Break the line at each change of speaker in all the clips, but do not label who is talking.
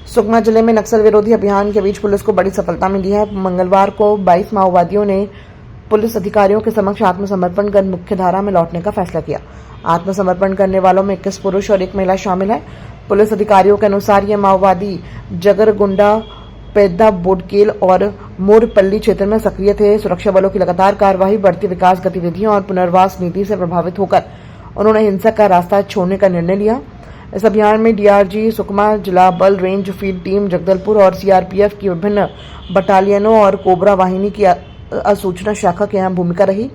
सुकमा जिले में नक्सल विरोधी अभियान के बीच पुलिस को बड़ी सफलता मिली है। मंगलवार को 22 माओवादियों ने पुलिस अधिकारियों के समक्ष आत्मसमर्पण कर मुख्यधारा में लौटने का फैसला किया। आत्मसमर्पण करने वालों में 21 पुरुष और 1 महिला शामिल है। पुलिस अधिकारियों के अनुसार ये माओवादी जगरगुंडा, पेद्दा बोडकेल और मोरपल्ली क्षेत्र में सक्रिय थे। सुरक्षा बलों की लगातार कार्रवाई, बढ़ती विकास गतिविधियों और पुनर्वास नीति से प्रभावित होकर उन्होंने हिंसा का रास्ता छोड़ने का निर्णय लिया। इस अभियान में डीआरजी सुकमा, जिला बल रेंज फील्ड टीम जगदलपुर और सीआरपीएफ की विभिन्न बटालियनों और कोबरा वाहिनी की असूचना शाखा की अहम भूमिका रही।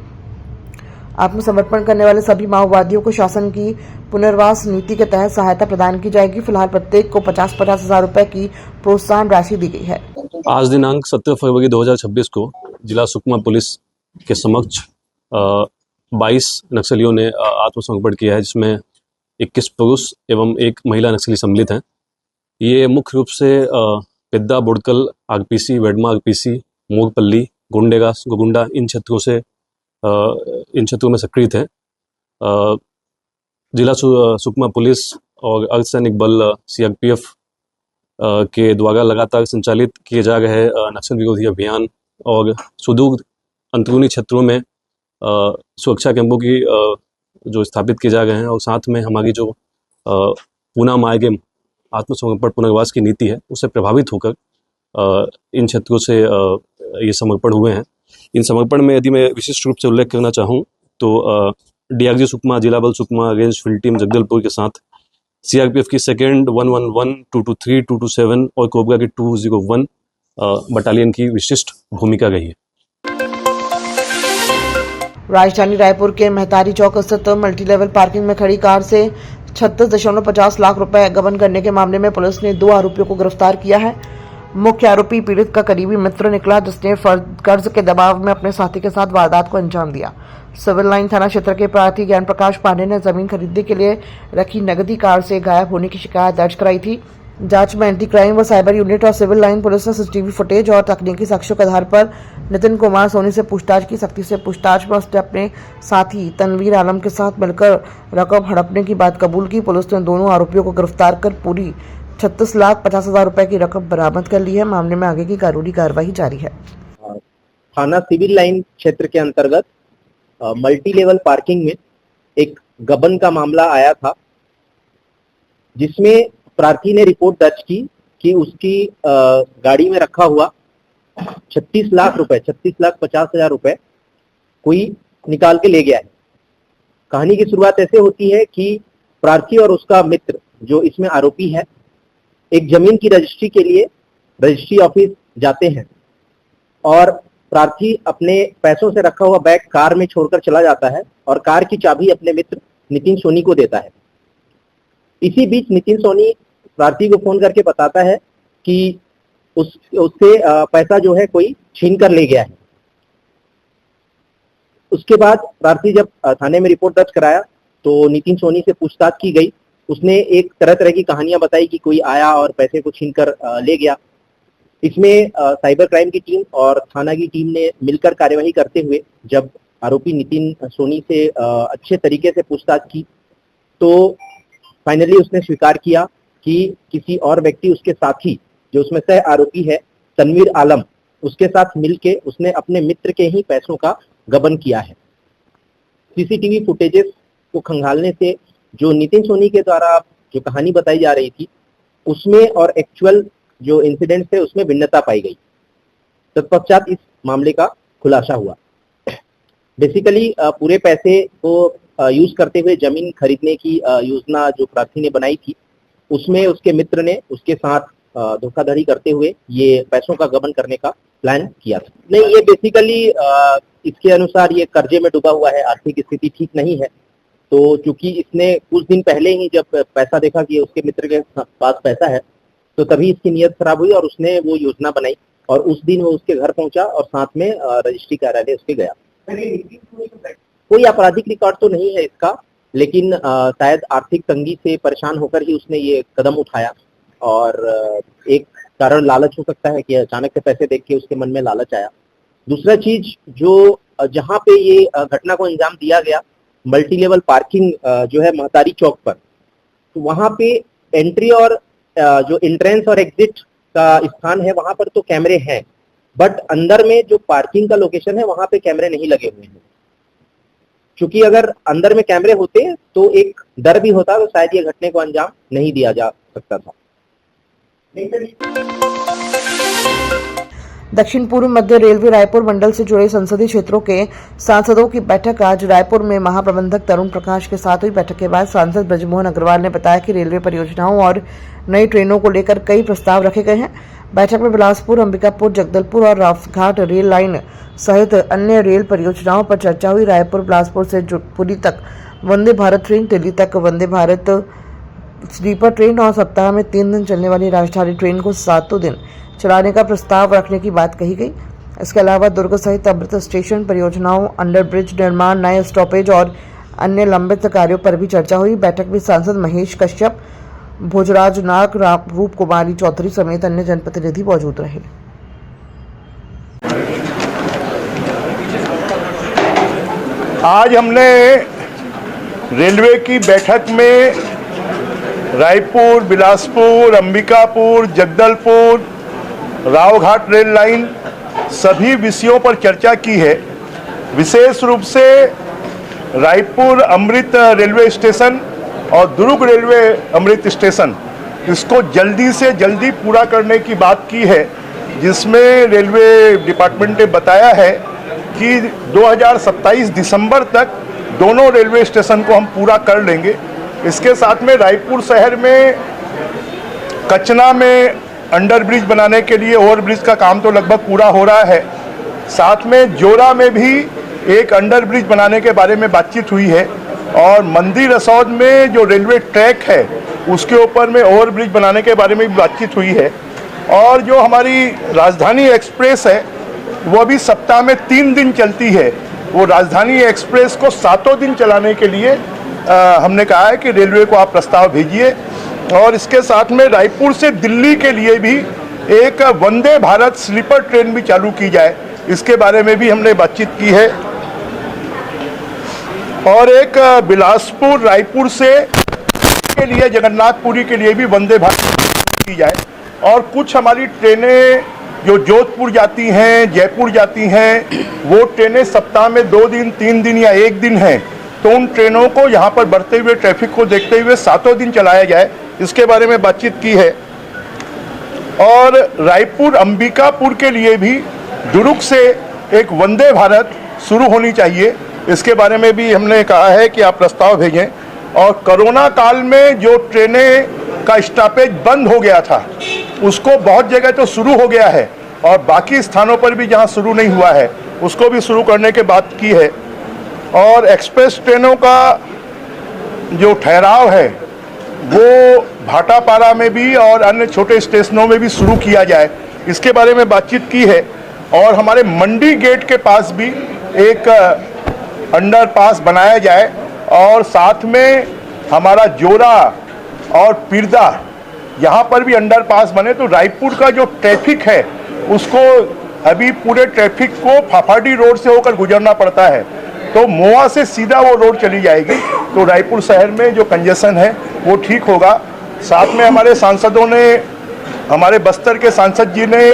आत्मसमर्पण करने वाले सभी माओवादियों को शासन की पुनर्वास नीति के तहत सहायता प्रदान की जाएगी। फिलहाल प्रत्येक को 50-50 हजार रुपए की प्रोत्साहन राशि दी गई है।
आज दिनांक 17 फरवरी 2026 को जिला सुकमा पुलिस के समक्ष 22 नक्सलियों ने आत्मसमर्पण किया है, जिसमें 21 पुरुष एवं 1 महिला नक्सली सम्मिलित हैं। ये मुख्य रूप से पेद्दा बोडकल आरपीसी, वेडमा आरपीसी, मोरपल्ली, गुंडा इन क्षेत्रों में सक्रिय थे। जिला सुकमा पुलिस और अर्धसैनिक बल सीआरपीएफ के द्वारा लगातार संचालित किए जा रहे नक्सल विरोधी अभियान और सुदूर अंदरूनी क्षेत्रों में सुरक्षा कैंपों की जो स्थापित किए जा रहे हैं, और साथ में हमारी जो पूना मार्गम आत्मसमर्पण पुनर्वास की नीति है, उससे प्रभावित होकर इन क्षेत्रों से ये समर्पण हुए हैं। इन समर्पण में यदि मैं विशिष्ट रूप से उल्लेख करना चाहूँ तो डीआरजी सुकमा, जिला बल Sukma, range field team Jagdalpur के साथ सीआरपीएफ की 2nd 111, 223, 227 और कोबरा की 201 बटालियन की विशिष्ट भूमिका रही है।
राजधानी रायपुर के मेहतारी चौक स्थित मल्टी लेवल पार्किंग में खड़ी कार से 36.50 लाख रुपए गबन करने के मामले में पुलिस ने 2 आरोपियों को गिरफ्तार किया है। मुख्य आरोपी पीड़ित का करीबी मित्र निकला, जिसने कर्ज के दबाव में अपने साथी के साथ वारदात को अंजाम दिया। सिविल लाइन थाना क्षेत्र के प्रार्थी ज्ञान प्रकाश पांडे ने जमीन खरीदने के लिए रखी नकदी कार से गायब होने की शिकायत दर्ज कराई थी। जांच में एंटी क्राइम व साइबर यूनिट और सिविल लाइन पुलिस ने सीसीटीवी फुटेज और तकनीकी साक्ष्यों के आधार पर नितिन कुमार सोनी से पूछताछ की। सख्ती से पूछताछ में उसने अपने साथी तनवीर आलम के साथ मिलकर रकम हड़पने की बात कबूल की। पुलिस ने दोनों आरोपियों को गिरफ्तार कर पूरी 36,50,000 रुपए की रकम बरामद कर ली है। मामले में आगे की कानूनी कार्रवाई जारी है।
थाना सिविल लाइन क्षेत्र के अंतर्गत मल्टी लेवल पार्किंग में एक गबन का मामला आया था, जिसमें प्रार्थी ने रिपोर्ट दर्ज की कि उसकी गाड़ी में रखा हुआ 36,50,000 रुपए कोई निकाल के ले गया है। कहानी की शुरुआत ऐसे होती है कि प्रार्थी और उसका मित्र, जो इसमें आरोपी है, एक जमीन की रजिस्ट्री के लिए रजिस्ट्री ऑफिस जाते हैं और प्रार्थी अपने पैसों से रखा हुआ बैग कार में छोड़कर चला जाता है और कार की चाबी अपने मित्र नितिन सोनी को देता है। इसी बीच नितिन सोनी प्रार्थी को फोन करके बताता है कि उससे पैसा जो है कोई छीन कर ले गया है। उसके बाद प्रार्थी जब थाने में रिपोर्ट दर्ज कराया तो नितिन सोनी से पूछताछ की गई। उसने एक तरह तरह की कहानियां बताई कि कोई आया और पैसे को छीन कर ले गया। इसमें साइबर क्राइम की टीम और थाना की टीम ने मिलकर कार्यवाही करते हुए जब आरोपी नितिन सोनी से अच्छे तरीके से पूछताछ की तो फाइनली उसने स्वीकार किया कि किसी और व्यक्ति, उसके साथी जो उसमें सह आरोपी है तनवीर आलम, उसके साथ मिलके उसने अपने मित्र के ही पैसों का गबन किया है। सीसीटीवी फुटेजेस को खंगालने से जो नितिन सोनी के द्वारा जो कहानी बताई जा रही थी उसमें और एक्चुअल जो इंसिडेंट थे उसमें भिन्नता पाई गई। तत्पश्चात इस मामले का खुलासा हुआ। बेसिकली पूरे पैसे को यूज करते हुए जमीन खरीदने की योजना जो प्रार्थी ने बनाई थी, उसमें उसके मित्र ने उसके साथ धोखाधड़ी करते हुए ये पैसों का गबन करने का प्लान किया था। नहीं, ये बेसिकली इसके अनुसार ये कर्जे में डूबा हुआ है, आर्थिक स्थिति ठीक नहीं है। तो चूंकि इसने कुछ दिन पहले ही जब पैसा देखा कि उसके मित्र के पास पैसा है तो तभी इसकी नीयत खराब हुई और उसने वो योजना बनाई और उस दिन वो उसके घर पहुंचा और साथ में रजिस्ट्री कार्यालय उसके गया। कोई आपराधिक रिकॉर्ड तो नहीं है इसका, लेकिन शायद आर्थिक तंगी से परेशान होकर ही उसने ये कदम उठाया और एक कारण लालच हो सकता है कि अचानक से पैसे देख के उसके मन में लालच आया। दूसरा चीज जो जहाँ पे ये घटना को अंजाम दिया गया, मल्टी लेवल पार्किंग जो है महतारी चौक पर, तो वहाँ पे एंट्री और जो एंट्रेंस और एग्जिट का स्थान है वहां पर तो कैमरे हैं, बट अंदर में जो पार्किंग का लोकेशन है वहां पे कैमरे नहीं लगे हुए हैं। क्योंकि अगर अंदर में कैमरे होते तो एक डर भी होता तो शायद ये घटने को अंजाम नहीं दिया जा सकता था।
दक्षिण पूर्व मध्य रेलवे रायपुर मंडल से जुड़े संसदीय क्षेत्रों के सांसदों की बैठक आज रायपुर में महाप्रबंधक तरुण प्रकाश के साथ हुई। बैठक के बाद सांसद ब्रजमोहन अग्रवाल ने बताया कि रेलवे परियोजनाओं और नई ट्रेनों को लेकर कई प्रस्ताव रखे गए हैं। बैठक में बिलासपुर, अंबिकापुर, जगदलपुर और रावघाट रेल लाइन सहित अन्य रेल परियोजनाओं पर चर्चा हुई। रायपुर बिलासपुर से पुरी तक वंदे भारत ट्रेन, दिल्ली तक वंदे भारत स्लीपर ट्रेन और सप्ताह में 3 दिन चलने वाली राजधानी ट्रेन को 7 दिन चलाने का प्रस्ताव रखने की बात कही गई। इसके अलावा दुर्ग सहित अमृत स्टेशन परियोजनाओं, अंडर ब्रिज निर्माण, नए स्टॉपेज और अन्य लंबित कार्यों पर भी चर्चा हुई। बैठक में सांसद महेश कश्यप, भोजराज नाग, रूप कुमारी चौधरी समेत अन्य जनप्रतिनिधि मौजूद रहे।
आज हमने रेलवे की बैठक में रायपुर, बिलासपुर, अंबिकापुर, जगदलपुर, रावघाट रेल लाइन सभी विषयों पर चर्चा की है। विशेष रूप से रायपुर अमृत रेलवे स्टेशन और दुर्ग रेलवे अमृत स्टेशन, इसको जल्दी से जल्दी पूरा करने की बात की है, जिसमें रेलवे डिपार्टमेंट ने बताया है कि 2027 दिसंबर तक दोनों रेलवे स्टेशन को हम पूरा कर लेंगे। इसके साथ में रायपुर शहर में कचना में अंडर ब्रिज बनाने के लिए ओवर ब्रिज का काम तो लगभग पूरा हो रहा है। साथ में जोरा में भी एक अंडर ब्रिज बनाने के बारे में बातचीत हुई है और मंदिर रसौद में जो रेलवे ट्रैक है उसके ऊपर में ओवर ब्रिज बनाने के बारे में भी बातचीत हुई है। और जो हमारी राजधानी एक्सप्रेस है वो अभी सप्ताह में 3 दिन चलती है। वो राजधानी एक्सप्रेस को 7 दिन चलाने के लिए हमने कहा है कि रेलवे को आप प्रस्ताव भेजिए। और इसके साथ में रायपुर से दिल्ली के लिए भी एक वंदे भारत स्लीपर ट्रेन भी चालू की जाए, इसके बारे में भी हमने बातचीत की है। और एक बिलासपुर रायपुर से के लिए जगन्नाथपुरी के लिए भी वंदे भारत की जाए। और कुछ हमारी ट्रेनें जो जोधपुर जाती हैं, जयपुर जाती हैं, वो ट्रेनें सप्ताह में 2 दिन, 3 दिन या 1 दिन हैं, तो उन ट्रेनों को यहाँ पर बढ़ते हुए ट्रैफिक को देखते हुए 7 दिन चलाया जाए, इसके बारे में बातचीत की है। और रायपुर अंबिकापुर के लिए भी दुर्ग से एक वंदे भारत शुरू होनी चाहिए, इसके बारे में भी हमने कहा है कि आप प्रस्ताव भेजें। और कोरोना काल में जो ट्रेनें का स्टॉपेज बंद हो गया था उसको बहुत जगह तो शुरू हो गया है और बाकी स्थानों पर भी जहां शुरू नहीं हुआ है उसको भी शुरू करने की बात की है। और एक्सप्रेस ट्रेनों का जो ठहराव है वो भाटापारा में भी और अन्य छोटे स्टेशनों में भी शुरू किया जाए, इसके बारे में बातचीत की है। और हमारे मंडी गेट के पास भी एक अंडरपास बनाया जाए और साथ में हमारा जोरा और पिरदा यहाँ पर भी अंडरपास बने, तो रायपुर का जो ट्रैफिक है उसको अभी पूरे ट्रैफिक को फाफाडी रोड से होकर गुजरना पड़ता है, तो मोआ से सीधा वो रोड चली जाएगी, तो रायपुर शहर में जो कंजेशन है वो ठीक होगा। साथ में हमारे सांसदों ने, हमारे बस्तर के सांसद जी ने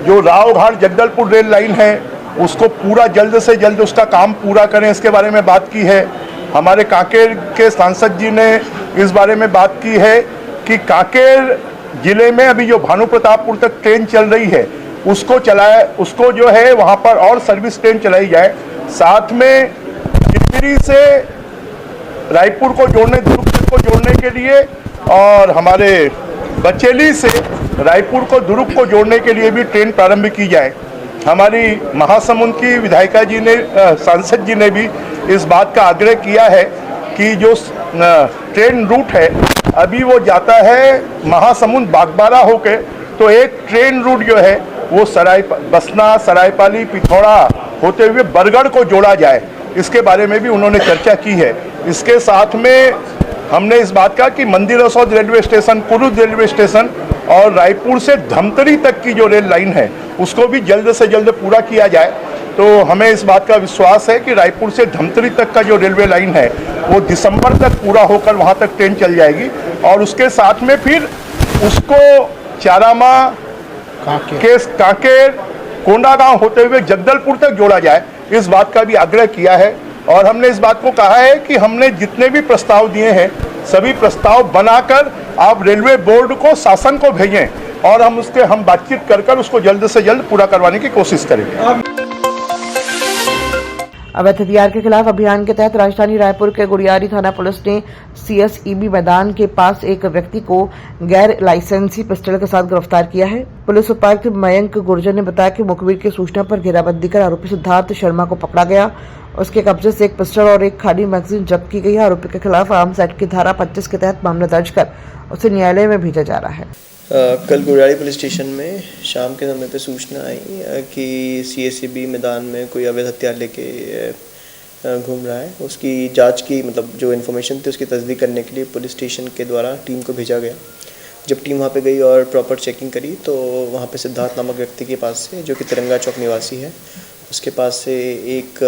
जो रावघाट जगदलपुर रेल लाइन है उसको पूरा जल्द से जल्द उसका काम पूरा करें, इसके बारे में बात की है। हमारे कांकेर के सांसद जी ने इस बारे में बात की है कि कांकेर जिले में अभी जो भानु प्रतापपुर तक ट्रेन चल रही है उसको जो है वहाँ पर और सर्विस ट्रेन चलाई जाए। साथ में चिपरी से रायपुर को जोड़ने, दुर्ग को जोड़ने के लिए और हमारे बचेली से रायपुर को दुर्ग को जोड़ने के लिए भी ट्रेन प्रारंभ की जाए। हमारी महासमुंद की विधायिका जी ने, सांसद जी ने भी इस बात का आग्रह किया है कि जो ट्रेन रूट है अभी वो जाता है महासमुंद बागबारा होके, तो एक ट्रेन रूट जो है वो बसना, सरायपाली, पिथौरा होते हुए बरगढ़ को जोड़ा जाए, इसके बारे में भी उन्होंने चर्चा की है। इसके साथ में हमने इस बात का कि Mandir Rasaud railway station, Kurud railway station और रायपुर से धमतरी तक की जो रेल लाइन है उसको भी जल्द से जल्द पूरा किया जाए। तो हमें इस बात का विश्वास है कि रायपुर से धमतरी तक का जो रेलवे लाइन है वो दिसंबर तक पूरा होकर वहाँ तक ट्रेन चल जाएगी। और उसके साथ में फिर उसको चारामा केस कांकेर कोंडागांव होते हुए जगदलपुर तक जोड़ा जाए, इस बात का भी आग्रह किया है। और हमने इस बात को कहा है कि हमने जितने भी प्रस्ताव दिए हैं सभी प्रस्ताव बनाकर आप रेलवे बोर्ड को, शासन को भेजें और हम बातचीत कर उसको जल्द से जल्द पूरा करवाने की कोशिश करेंगे।
अवैध हथियार के खिलाफ अभियान के तहत राजधानी रायपुर के गुड़ियारी थाना पुलिस ने सीएसईबी मैदान के पास एक व्यक्ति को गैर लाइसेंसी पिस्टल के साथ गिरफ्तार किया है। पुलिस उपायुक्त मयंक गुर्जर ने बताया कि मुखबिर की सूचना पर घेराबंदी कर आरोपी सिद्धार्थ शर्मा को पकड़ा गया। उसके कब्जे से एक पिस्टल और एक खाली मैगजीन जब्त की गई है। आरोपी के खिलाफ आर्म्स एक्ट की धारा 25 के तहत मामला दर्ज कर उसे न्यायालय में भेजा जा रहा है।
कल गुड़ियारी पुलिस स्टेशन में शाम के समय पे सूचना आई कि सीएसईबी मैदान में कोई अवैध हथियार लेके घूम रहा है। उसकी जांच की जो इन्फॉर्मेशन थी उसकी तस्दीक करने के लिए पुलिस स्टेशन के द्वारा टीम को भेजा गया। जब टीम वहाँ पे गई और प्रॉपर चेकिंग करी तो वहाँ पे सिद्धार्थ नामक व्यक्ति के पास से, जो कि तिरंगा चौक निवासी है, उसके पास से एक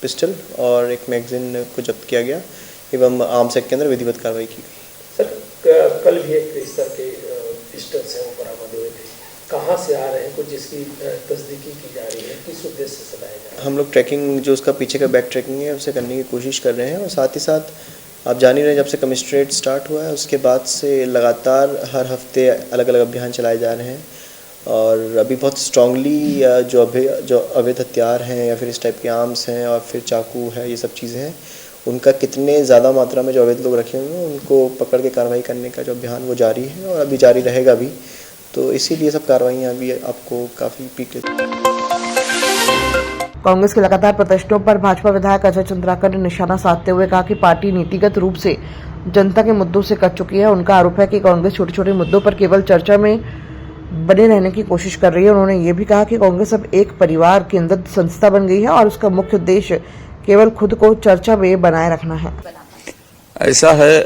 पिस्टल और एक मैगजीन को जब्त किया गया एवं आर्म्स एक्ट के अंदर विधिवत कार्रवाई की गई।
सर, कल भी एक इस तरह के पिस्टल्स हैं वो बरामद हुए थे, कहाँ से आ रहे हैं, कुछ जिसकी तस्दीकी की जा रही है, किस उद्देश्य से लाया जा रहा है?
हम लोग ट्रैकिंग, जो उसका पीछे का बैक ट्रैकिंग है, उसे करने की कोशिश कर रहे हैं। और साथ ही साथ आप जान ही रहे हैं, जब से कमिश्नरेट स्टार्ट हुआ है उसके बाद से लगातार हर हफ्ते अलग अलग अभियान चलाए जा रहे हैं। और अभी बहुत स्ट्रांगली जो अवैध हथियार हैं या फिर इस टाइप के आर्म्स हैं और फिर चाकू है, ये सब चीज़ें हैं, उनका कितने ज़्यादा मात्रा में जो अवैध लोग रखे हुए हैं उनको पकड़ के कार्रवाई करने का जो अभियान वो जारी है और अभी जारी रहेगा भी। तो इसीलिए सब कार्रवाइयाँ अभी आपको काफ़ी पीक।
कांग्रेस के लगातार प्रदर्शनों पर भाजपा विधायक अजय चंद्राकर ने निशाना साधते हुए कहा कि पार्टी नीतिगत रूप से जनता के मुद्दों से कट चुकी है। उनका आरोप है कि कांग्रेस छोटे छोटे मुद्दों पर केवल चर्चा में बने रहने की कोशिश कर रही है। उन्होंने ये भी कहा कि कांग्रेस अब एक परिवार केंद्रित संस्था बन गई है और उसका मुख्य उद्देश्य केवल खुद को चर्चा में बनाए रखना है।
ऐसा है,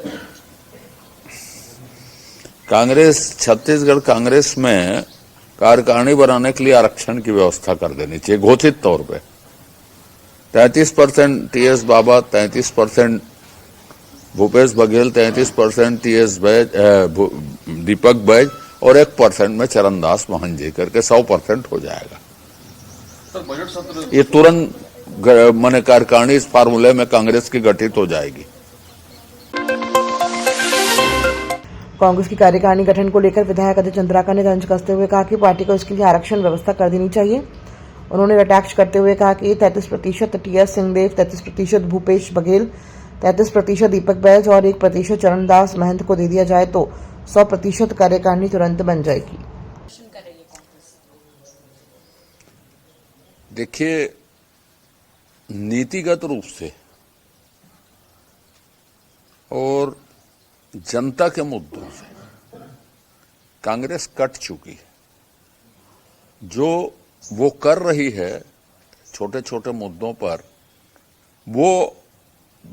कांग्रेस, छत्तीसगढ़ कांग्रेस में कार्यकारिणी बनाने के लिए आरक्षण की व्यवस्था कर देनी चाहिए घोषित तौर पे। 33% टीएस बाबा, 33% भूपेश बघेल, 33% टीएस बैज, दीपक बैज और 1% में चरणदास मोहन जी करके 100% हो जाएगा। ये तुरंत माने कार्यकारिणी इस फार्मूले में कांग्रेस की गठित हो जाएगी।
कांग्रेस की कार्यकारिणी गठन को लेकर विधायक अजय चंद्राकर ने तंज कसते हुए कहा कि पार्टी को इसके लिए आरक्षण व्यवस्था कर देनी चाहिए। उन्होंने कटाक्ष करते हुए कहा कि 33% टीएस सिंहदेव, 33% भूपेश बघेल, 33% दीपक बैज और 1% चरणदास महंत को दे दिया जाए तो 100% कार्यकारिणी तुरंत बन जाएगी।
देखिए, नीतिगत रूप से और जनता के मुद्दों से कांग्रेस कट चुकी है। जो वो कर रही है छोटे छोटे मुद्दों पर, वो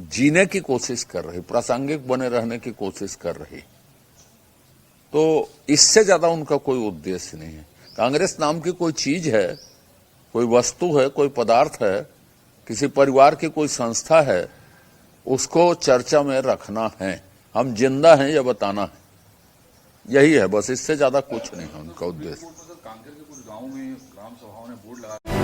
जीने की कोशिश कर रही, प्रासंगिक बने रहने की कोशिश कर रही। तो इससे ज्यादा उनका कोई उद्देश्य नहीं है। कांग्रेस नाम की कोई चीज है, कोई वस्तु है, कोई पदार्थ है, किसी परिवार की कोई संस्था है, उसको चर्चा में रखना है। हम जिंदा हैं यह बताना है, यही है बस, इससे ज्यादा कुछ नहीं है उनका उद्देश्य।
कांकेर के कुछ गांवों में ग्राम सभाओं ने बोर्ड लगा